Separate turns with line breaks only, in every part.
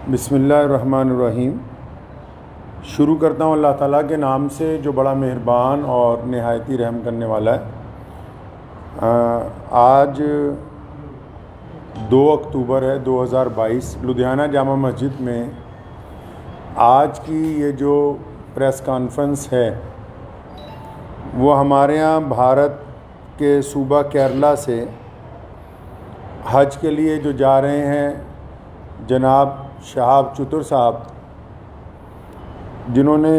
बिस्मिल्लाहिर्रहमानिर्रहीम। शुरू करता हूँ अल्लाह ताला के नाम से जो बड़ा मेहरबान और नहायती रहम करने वाला है। आज 2 अक्टूबर है 2022। लुधियाना जामा मस्जिद में आज की ये जो प्रेस कॉन्फ्रेंस है वो हमारे यहाँ भारत के सूबा केरला से हज के लिए जो जा रहे हैं जनाब शहाब चतुर साहब, जिन्होंने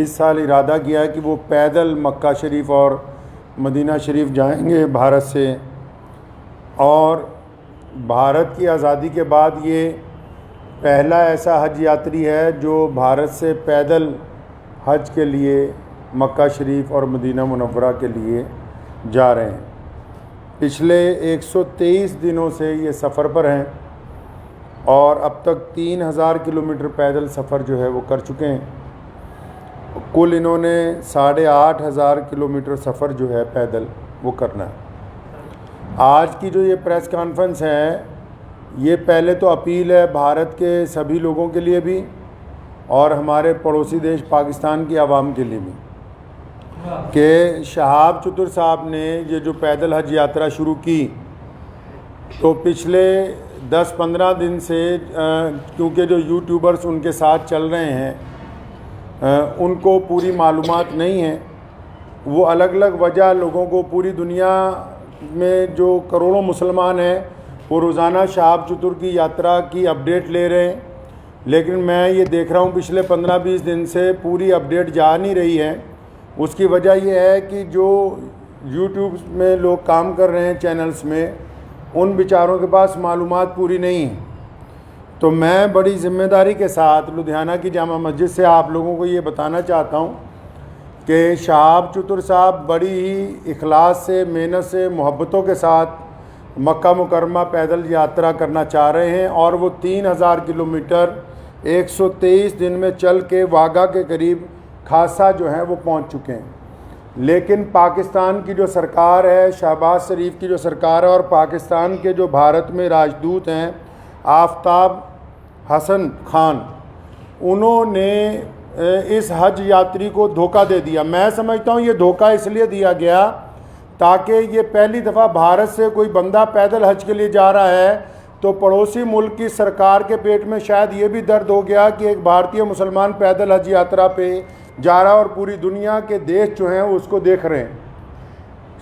इस साल इरादा किया है कि वो पैदल मक्का शरीफ और मदीना शरीफ जाएंगे भारत से, और भारत की आज़ादी के बाद ये पहला ऐसा हज यात्री है जो भारत से पैदल हज के लिए मक्का शरीफ और मदीना मुनव्वरा के लिए जा रहे हैं। पिछले 123 दिनों से ये सफ़र पर हैं और अब तक 3000 किलोमीटर पैदल सफ़र जो है वो कर चुके हैं। कुल इन्होंने 8500 किलोमीटर सफ़र जो है पैदल वो करना है। आज की जो ये प्रेस कॉन्फ्रेंस है ये पहले तो अपील है भारत के सभी लोगों के लिए भी और हमारे पड़ोसी देश पाकिस्तान की आवाम के लिए भी कि शहाब चतुर साहब ने ये जो पैदल हज यात्रा शुरू की तो पिछले 10-15 दिन से क्योंकि जो यूट्यूबर्स उनके साथ चल रहे हैं उनको पूरी मालूमात नहीं है। वो अलग अलग वजह लोगों को, पूरी दुनिया में जो करोड़ों मुसलमान हैं वो रोज़ाना शहाब चतुर की यात्रा की अपडेट ले रहे हैं, लेकिन मैं ये देख रहा हूँ पिछले 15-20 दिन से पूरी अपडेट जा नहीं रही है। उसकी वजह ये है कि जो यूट्यूब में लोग काम कर रहे हैं चैनल्स में, उन बेचारों के पास मालूमात पूरी नहीं है। तो मैं बड़ी ज़िम्मेदारी के साथ लुधियाना की जामा मस्जिद से आप लोगों को ये बताना चाहता हूँ कि शहाब चतुर साहब बड़ी ही इखलास से, मेहनत से, मोहब्बतों के साथ मक्का मुकरमा पैदल यात्रा करना चाह रहे हैं और वो 3000 किलोमीटर 123 दिन में चल के वाघा के करीब खासा जो है वो पहुँच चुके हैं। लेकिन पाकिस्तान की जो सरकार है, शहबाज शरीफ की जो सरकार है और पाकिस्तान के जो भारत में राजदूत हैं आफ्ताब हसन खान, उन्होंने इस हज यात्री को धोखा दे दिया। मैं समझता हूँ ये धोखा इसलिए दिया गया ताकि ये पहली दफ़ा भारत से कोई बंदा पैदल हज के लिए जा रहा है तो पड़ोसी मुल्क की सरकार के पेट में शायद ये भी दर्द हो गया कि एक भारतीय मुसलमान पैदल हज यात्रा पे जा रहा और पूरी दुनिया के देश जो हैं उसको देख रहे हैं।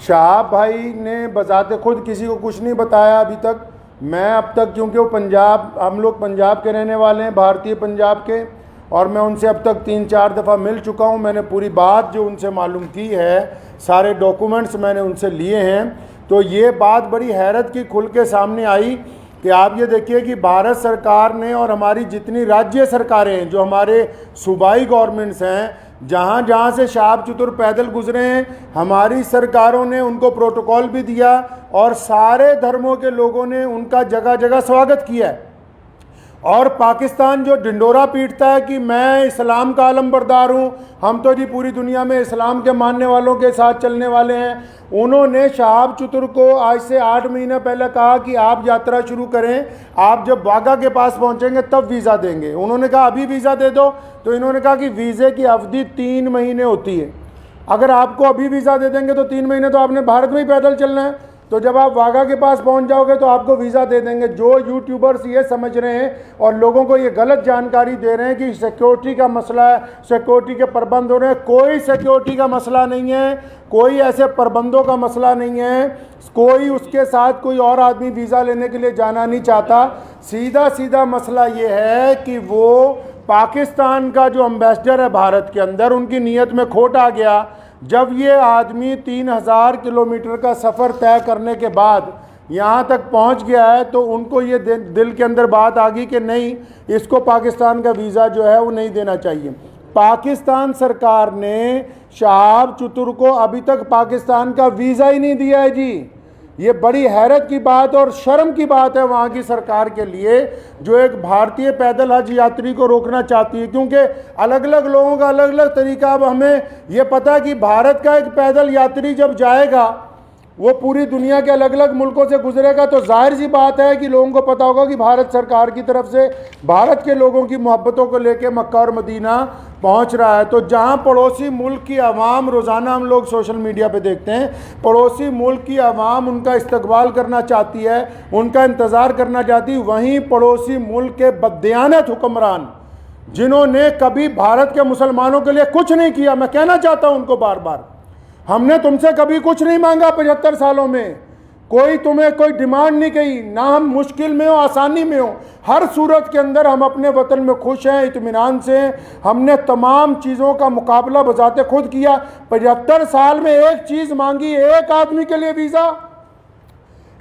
शहाब भाई ने बजाते खुद किसी को कुछ नहीं बताया अभी तक। मैं अब तक, क्योंकि वो पंजाब, हम लोग पंजाब के रहने वाले हैं, भारतीय पंजाब के, और मैं उनसे अब तक 3-4 दफ़ा मिल चुका हूँ। मैंने पूरी बात जो उनसे मालूम की है, सारे डॉक्यूमेंट्स मैंने उनसे लिए हैं। तो ये बात बड़ी हैरत की खुल के सामने आई कि आप ये देखिए कि भारत सरकार ने और हमारी जितनी राज्य सरकारें हैं, जो हमारे सूबाई गवर्नमेंट्स हैं, जहाँ जहाँ से शहाब चतुर पैदल गुजरे हैं, हमारी सरकारों ने उनको प्रोटोकॉल भी दिया और सारे धर्मों के लोगों ने उनका जगह जगह स्वागत किया है। और पाकिस्तान जो ढिंडोरा पीटता है कि मैं इस्लाम का आलमबरदार हूँ, हम तो जी पूरी दुनिया में इस्लाम के मानने वालों के साथ चलने वाले हैं, उन्होंने शहाब चतुर को आज से 8 महीने पहले कहा कि आप यात्रा शुरू करें, आप जब वाघा के पास पहुँचेंगे तब वीज़ा देंगे। उन्होंने कहा अभी वीज़ा दे दो, तो इन्होंने कहा कि वीज़े की अवधि 3 महीने होती है। अगर आपको अभी वीज़ा दे देंगे तो 3 महीने तो आपने भारत में ही पैदल चलना है, तो जब आप वाघा के पास पहुंच जाओगे तो आपको वीज़ा दे देंगे। जो यूट्यूबर्स ये समझ रहे हैं और लोगों को ये गलत जानकारी दे रहे हैं कि सिक्योरिटी का मसला है, सिक्योरिटी के प्रबंध हो रहे हैं, कोई सिक्योरिटी का मसला नहीं है, कोई ऐसे प्रबंधों का मसला नहीं है, कोई उसके साथ कोई और आदमी वीज़ा लेने के लिए जाना नहीं चाहता। सीधा सीधा मसला ये है कि वो पाकिस्तान का जो एम्बेसडर है भारत के अंदर, उनकी नीयत में खोट आ गया। जब ये आदमी 3000 किलोमीटर का सफ़र तय करने के बाद यहाँ तक पहुँच गया है तो उनको ये दिल के अंदर बात आ गई कि नहीं, इसको पाकिस्तान का वीज़ा जो है वो नहीं देना चाहिए। पाकिस्तान सरकार ने शहाब चतुर को अभी तक पाकिस्तान का वीज़ा ही नहीं दिया है जी। ये बड़ी हैरत की बात और शर्म की बात है वहाँ की सरकार के लिए, जो एक भारतीय पैदल हज यात्री को रोकना चाहती है, क्योंकि अलग अलग लोगों का अलग अलग तरीका। अब हमें ये पता है कि भारत का एक पैदल यात्री जब जाएगा वो पूरी दुनिया के अलग अलग मुल्कों से गुजरेगा, तो जाहिर सी बात है कि लोगों को पता होगा कि भारत सरकार की तरफ से भारत के लोगों की मोहब्बतों को लेकर मक्का और मदीना पहुंच रहा है। तो जहां पड़ोसी मुल्क की आवाम, रोज़ाना हम लोग सोशल मीडिया पे देखते हैं, पड़ोसी मुल्क की आवाम उनका इस्तकबाल करना चाहती है, उनका इंतज़ार करना चाहती है, वहीं पड़ोसी मुल्क के बददियानत हुक्मरान जिन्होंने कभी भारत के मुसलमानों के लिए कुछ नहीं किया, मैं कहना चाहता हूं उनको बार बार, हमने तुमसे कभी कुछ नहीं मांगा 75 सालों में, कोई तुम्हें कोई डिमांड नहीं की, ना हम मुश्किल में हो आसानी में हो, हर सूरत के अंदर हम अपने वतन में खुश हैं, इत्मीनान से हैं। हमने तमाम चीज़ों का मुकाबला बजाते खुद किया। 75 साल में एक चीज़ मांगी, एक आदमी के लिए वीज़ा,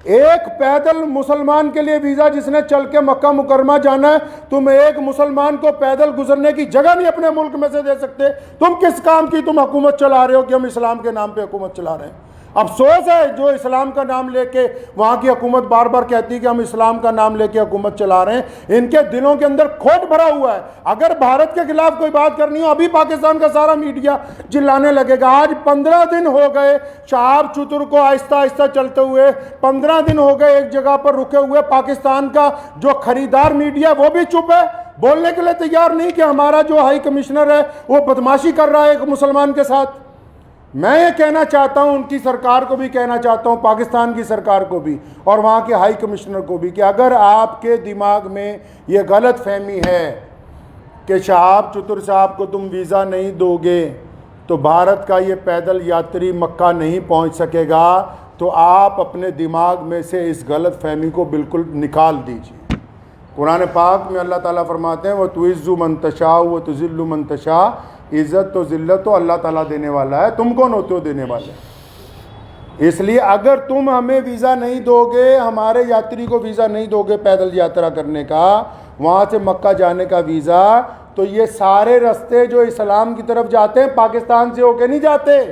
एक पैदल मुसलमान के लिए वीज़ा जिसने चल के मक्का मुकरमा जाना है। तुम एक मुसलमान को पैदल गुजरने की जगह नहीं अपने मुल्क में से दे सकते। तुम किस काम की तुम हुकूमत चला रहे हो कि हम इस्लाम के नाम पे हुकूमत चला रहे हैं। अफसोस है जो इस्लाम का नाम लेके वहाँ की हुकूमत बार बार कहती है कि हम इस्लाम का नाम लेके हुकूमत चला रहे हैं, इनके दिलों के अंदर खोट भरा हुआ है। अगर भारत के खिलाफ कोई बात करनी हो, अभी पाकिस्तान का सारा मीडिया चिल्लाने लगेगा। आज 15 दिन हो गए शहाब चतुर को आहिस्ता आहिस्ता चलते हुए, 15 दिन हो गए एक जगह पर रुके हुए। पाकिस्तान का जो खरीदार मीडिया वो भी चुप है, बोलने के लिए तैयार नहीं कि हमारा जो हाई कमिश्नर है वो बदमाशी कर रहा है एक मुसलमान के साथ। मैं ये कहना चाहता हूँ, उनकी सरकार को भी कहना चाहता हूँ, पाकिस्तान की सरकार को भी और वहाँ के हाई कमिश्नर को भी, कि अगर आपके दिमाग में ये गलत फहमी है कि शहाब चतुर साहब को तुम वीज़ा नहीं दोगे तो भारत का ये पैदल यात्री मक्का नहीं पहुँच सकेगा, तो आप अपने दिमाग में से इस गलत फहमी को बिल्कुल निकाल दीजिए। कुरान पाक में अल्लाह ताला फरमाते हैं, वह तुइज़्ज़ु मन तशा व तुज़िल्लु मन तशा, इज़्ज़त तो ज़िल्लत तो अल्लाह ताला देने वाला है, तुम कौन होते हो देने वाले। इसलिए अगर तुम हमें वीज़ा नहीं दोगे, हमारे यात्री को वीज़ा नहीं दोगे पैदल यात्रा करने का, वहाँ से मक्का जाने का वीज़ा, तो ये सारे रास्ते जो इस्लाम की तरफ जाते हैं पाकिस्तान से होके नहीं जाते।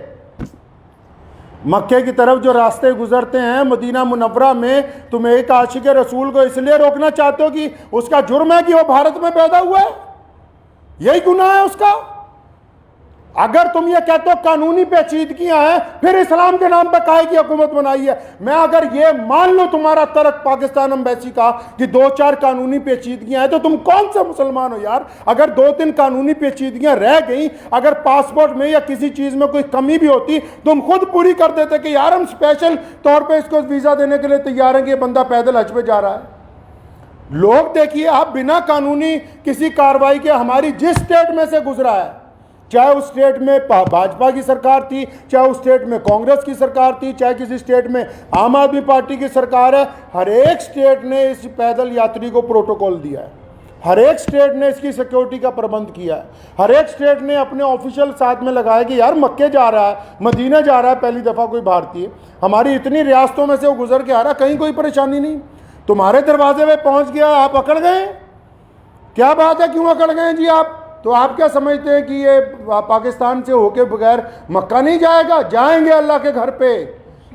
मक्के की तरफ जो रास्ते गुजरते हैं मदीना मुनव्वरा में, तुम एक आशिक रसूल को इसलिए रोकना चाहते हो कि उसका जुर्म है कि वो भारत में पैदा हुआ है, यही गुनाह है उसका। अगर तुम ये कहते हो कानूनी पेचीदगियां हैं, फिर इस्लाम के नाम पर काहे की हुकूमत बनाई है। मैं अगर ये मान लो तुम्हारा तर्क पाकिस्तान एम्बेसी का कि 2-4 कानूनी पेचीदगियां हैं, तो तुम कौन से मुसलमान हो यार। अगर 2-3 कानूनी पेचीदगियां रह गई, अगर पासपोर्ट में या किसी चीज़ में कोई कमी भी होती, तुम खुद पूरी कर देते कि यार हम स्पेशल तौर पर इसको वीज़ा देने के लिए तैयार हैं कि ये बंदा पैदल हज पे जा रहा है। लोग देखिए, आप बिना कानूनी किसी कार्रवाई के, हमारी जिस स्टेट में से गुजरा है, चाहे उस स्टेट में भाजपा की सरकार थी, चाहे उस स्टेट में कांग्रेस की सरकार थी, चाहे किसी स्टेट में आम आदमी पार्टी की सरकार है, हर एक स्टेट ने इस पैदल यात्री को प्रोटोकॉल दिया है, हर एक स्टेट ने इसकी सिक्योरिटी का प्रबंध किया है, हर एक स्टेट ने अपने ऑफिशियल साथ में लगाया कि यार मक्के जा रहा है, मदीना जा रहा है पहली दफ़ा कोई भारतीय, हमारी इतनी रियासतों में से वो गुजर के आ रहा, कहीं कोई परेशानी नहीं। तुम्हारे दरवाजे में पहुँच गया, आप अकड़ गए, क्या बात है, क्यों अकड़ गए जी आप। तो आप क्या समझते हैं कि ये पाकिस्तान से होके बगैर मक्का नहीं जाएगा? जाएंगे अल्लाह के घर पे।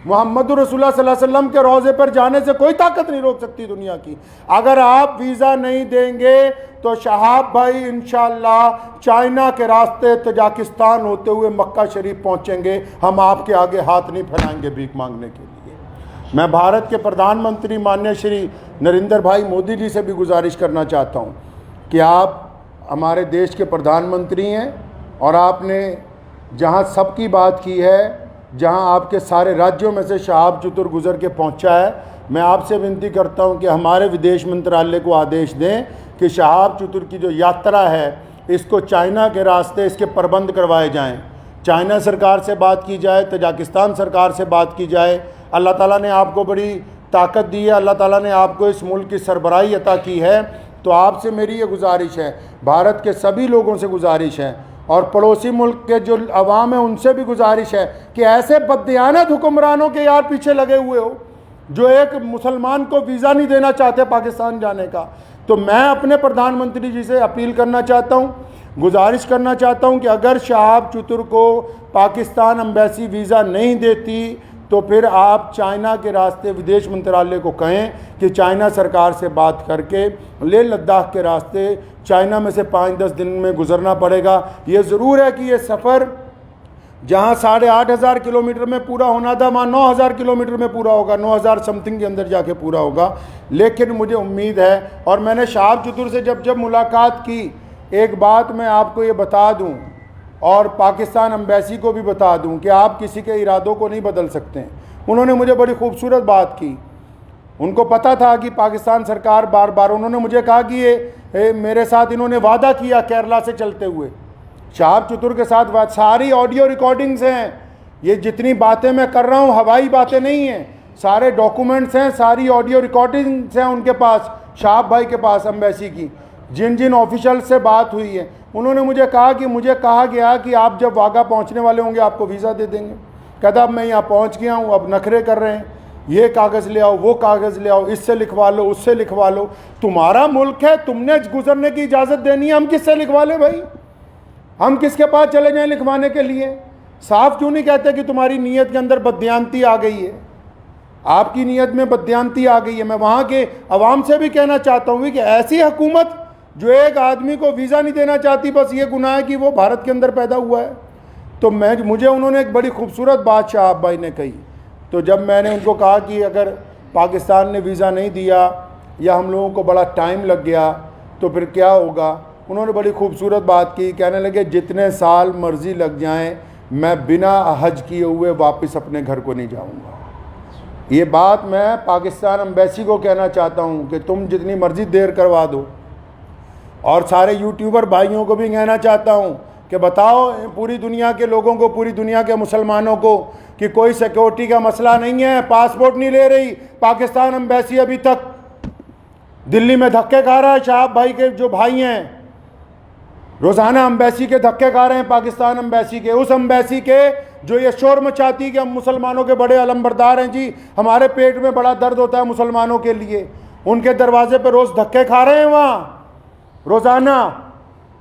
मोहम्मद रसूलुल्लाह सल्लल्लाहु अलैहि वसल्लम के रोज़े पर जाने से कोई ताकत नहीं रोक सकती दुनिया की। अगर आप वीज़ा नहीं देंगे तो शहाब भाई इंशाअल्लाह चाइना के रास्ते तजाकिस्तान होते हुए मक्का शरीफ पहुँचेंगे। हम आपके आगे हाथ नहीं फैलाएंगे भीख मांगने के लिए। मैं भारत के प्रधानमंत्री माननीय श्री नरेंद्र भाई मोदी जी से भी गुजारिश करना चाहता हूँ कि आप हमारे देश के प्रधानमंत्री हैं और आपने जहां सबकी बात की है, जहां आपके सारे राज्यों में से शहाब चतुर गुजर के पहुंचा है, मैं आपसे विनती करता हूं कि हमारे विदेश मंत्रालय को आदेश दें कि शहाब चतुर की जो यात्रा है इसको चाइना के रास्ते इसके प्रबंध करवाए जाएं। चाइना सरकार से बात की जाए, तजाकिस्तान सरकार से बात की जाए। अल्लाह ताला ने आपको बड़ी ताकत दी है, अल्लाह ताला ने आपको इस मुल्क की सरबराही अता की है। तो आपसे मेरी ये गुजारिश है, भारत के सभी लोगों से गुजारिश है और पड़ोसी मुल्क के जो अवाम है उनसे भी गुजारिश है कि ऐसे बददियानत हुक्मरानों के यार पीछे लगे हुए हो जो एक मुसलमान को वीज़ा नहीं देना चाहते पाकिस्तान जाने का। तो मैं अपने प्रधानमंत्री जी से अपील करना चाहता हूँ, गुजारिश करना चाहता हूँ कि अगर शहाब चतुर को पाकिस्तान एम्बेसी वीज़ा नहीं देती तो फिर आप चाइना के रास्ते विदेश मंत्रालय को कहें कि चाइना सरकार से बात करके लेह लद्दाख के रास्ते चाइना में से 5-10 दिन में गुजरना पड़ेगा। ये ज़रूर है कि ये सफ़र जहाँ 8,500 किलोमीटर में पूरा होना था वहाँ 9,000 किलोमीटर में पूरा होगा, 9,000 समथिंग के अंदर जाके पूरा होगा। लेकिन मुझे उम्मीद है, और मैंने शहाब चतुर से जब मुलाकात की, एक बात मैं आपको ये बता दूं और पाकिस्तान एम्बेसी को भी बता दूं कि आप किसी के इरादों को नहीं बदल सकते हैं। उन्होंने मुझे बड़ी खूबसूरत बात की। उनको पता था कि पाकिस्तान सरकार बार बार, उन्होंने मुझे कहा कि ये मेरे साथ इन्होंने वादा किया केरला से चलते हुए, शहाब चतुर के साथ सारी ऑडियो रिकॉर्डिंग्स हैं। ये जितनी बातें मैं कर रहा हूँ हवाई बातें नहीं हैं, सारे डॉक्यूमेंट्स हैं, सारी ऑडियो रिकॉर्डिंग्स हैं उनके पास, शहाब भाई के पास एम्बेसी की, जिन जिन ऑफिशियल से बात हुई है। उन्होंने मुझे कहा कि मुझे कहा गया कि आप जब वाघा पहुँचने वाले होंगे आपको वीज़ा दे देंगे। कहता अब मैं यहाँ पहुँच गया हूँ, अब नखरे कर रहे हैं, ये कागज़ ले आओ, वो कागज़ ले आओ, इससे लिखवा लो, उससे लिखवा लो। तुम्हारा मुल्क है, तुमने गुजरने की इजाज़त देनी है, हम किससे लिखवा ले भाई? हम किसके पास चले जाएं लिखवाने के लिए? साफ क्यों नहीं कहते कि तुम्हारी नीयत के अंदर बदयांती आ गई है, आपकी नीयत में बदयांती आ गई है। मैं वहाँ के अवाम से भी कहना चाहता हूँ कि ऐसी हुकूमत जो एक आदमी को वीज़ा नहीं देना चाहती, बस ये गुनाह है कि वो भारत के अंदर पैदा हुआ है। तो मुझे उन्होंने एक बड़ी खूबसूरत बात शहाब भाई ने कही। तो जब मैंने उनको कहा कि अगर पाकिस्तान ने वीज़ा नहीं दिया या हम लोगों को बड़ा टाइम लग गया तो फिर क्या होगा, उन्होंने बड़ी खूबसूरत बात की। कहने लगे जितने साल मर्ज़ी लग जाएं मैं बिना हज किए हुए वापस अपने घर को नहीं जाऊंगा। ये बात मैं पाकिस्तान एम्बेसी को कहना चाहता हूँ कि तुम जितनी मर्ज़ी देर करवा दो, और सारे यूट्यूबर भाइयों को भी कहना चाहता हूँ कि बताओ पूरी दुनिया के लोगों को, पूरी दुनिया के मुसलमानों को कि कोई सिक्योरिटी का मसला नहीं है, पासपोर्ट नहीं ले रही पाकिस्तान एम्बेसी। अभी तक दिल्ली में धक्के खा रहा है शहाब भाई के जो भाई हैं, रोज़ाना एम्बेसी के धक्के खा रहे हैं, पाकिस्तान एम्बेसी के, उस एम्बेसी के जो ये शोर मचाती है कि हम मुसलमानों के बड़े अलमबरदार हैं जी, हमारे पेट में बड़ा दर्द होता है मुसलमानों के लिए। उनके दरवाजे पर रोज़ धक्के खा रहे हैं वहाँ रोज़ाना।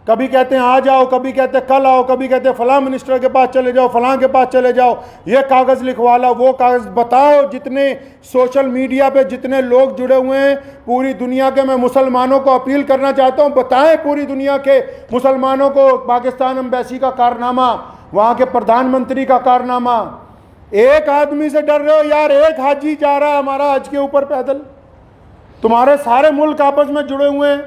कभी कहते हैं आ जाओ, कभी कहते हैं कल आओ, कभी कहते हैं फ़लाँ मिनिस्टर के पास चले जाओ, फ़लाँ के पास चले जाओ, ये कागज़ लिखवा लो, वो कागज़। बताओ जितने सोशल मीडिया पे जितने लोग जुड़े हुए हैं पूरी दुनिया के, मैं मुसलमानों को अपील करना चाहता हूँ, बताएं पूरी दुनिया के मुसलमानों को पाकिस्तान एम्बेसी का कारनामा, वहाँ के प्रधानमंत्री का कारनामा। एक आदमी से डर रहे हो यार, एक हाजी जा रहा है हमारा हज के ऊपर पैदल। तुम्हारे सारे मुल्क आपस में जुड़े हुए हैं,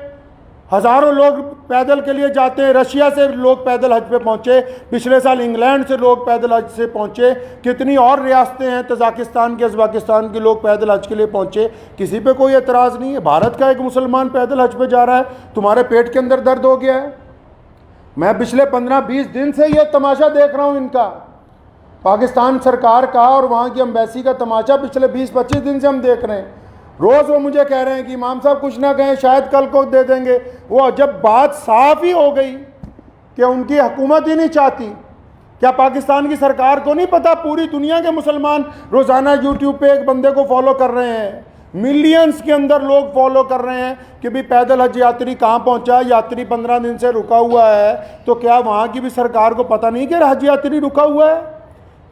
हज़ारों लोग पैदल के लिए जाते हैं। रशिया से लोग पैदल हज पे पहुँचे, पिछले साल इंग्लैंड से लोग पैदल हज से पहुँचे, कितनी और रियासतें हैं, तजाकिस्तान के, उज़्बेकिस्तान के लोग पैदल हज के लिए पहुँचे। किसी पे कोई एतराज़ नहीं है। भारत का एक मुसलमान पैदल हज पे जा रहा है, तुम्हारे पेट के अंदर दर्द हो गया है। मैं पिछले 15-20 दिन से ये तमाशा देख रहा हूँ इनका, पाकिस्तान सरकार का और वहाँ की एम्बेसी का तमाशा पिछले 20-25 दिन से हम देख रहे हैं। रोज़ वो मुझे कह रहे हैं कि इमाम साहब कुछ ना कहें, शायद कल को दे देंगे। वो जब बात साफ ही हो गई कि उनकी हुकूमत ही नहीं चाहती, क्या पाकिस्तान की सरकार को नहीं पता पूरी दुनिया के मुसलमान रोज़ाना यूट्यूब पे एक बंदे को फॉलो कर रहे हैं, मिलियंस के अंदर लोग फॉलो कर रहे हैं कि भाई पैदल हज यात्री कहाँ पहुँचा, यात्री 15 दिन से रुका हुआ है। तो क्या वहाँ की भी सरकार को पता नहीं कि हज यात्री रुका हुआ है?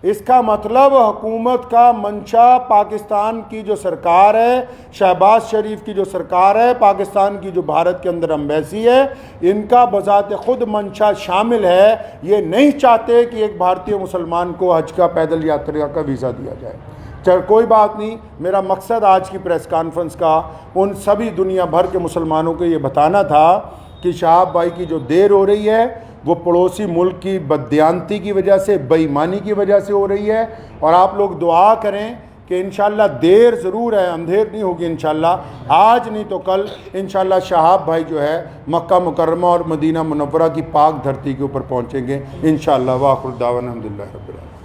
इसका मतलब हुकूमत का मंशा, पाकिस्तान की जो सरकार है, शहबाज शरीफ की जो सरकार है, पाकिस्तान की जो भारत के अंदर एम्बेसी है, इनका बज़ात खुद मंशा शामिल है। ये नहीं चाहते कि एक भारतीय मुसलमान को हज का पैदल यात्रा का वीज़ा दिया जाए। चल कोई बात नहीं, मेरा मकसद आज की प्रेस कॉन्फ्रेंस का उन सभी दुनिया भर के मुसलमानों को ये बताना था कि शहाब भाई की जो देर हो रही है वो पड़ोसी मुल्क की बदयांती की वजह से, बेईमानी की वजह से हो रही है। और आप लोग दुआ करें कि इंशाल्लाह देर ज़रूर है, अंधेर नहीं होगी इंशाल्लाह। आज नहीं तो कल इंशाल्लाह शहाब भाई जो है मक्का मुकर्रमा और मदीना मुनव्वरा की पाक धरती के ऊपर पहुँचेंगे इंशाल्लाह। वाखिर दावाना अल्हम्दुलिल्लाह रब्बिल आलमीन।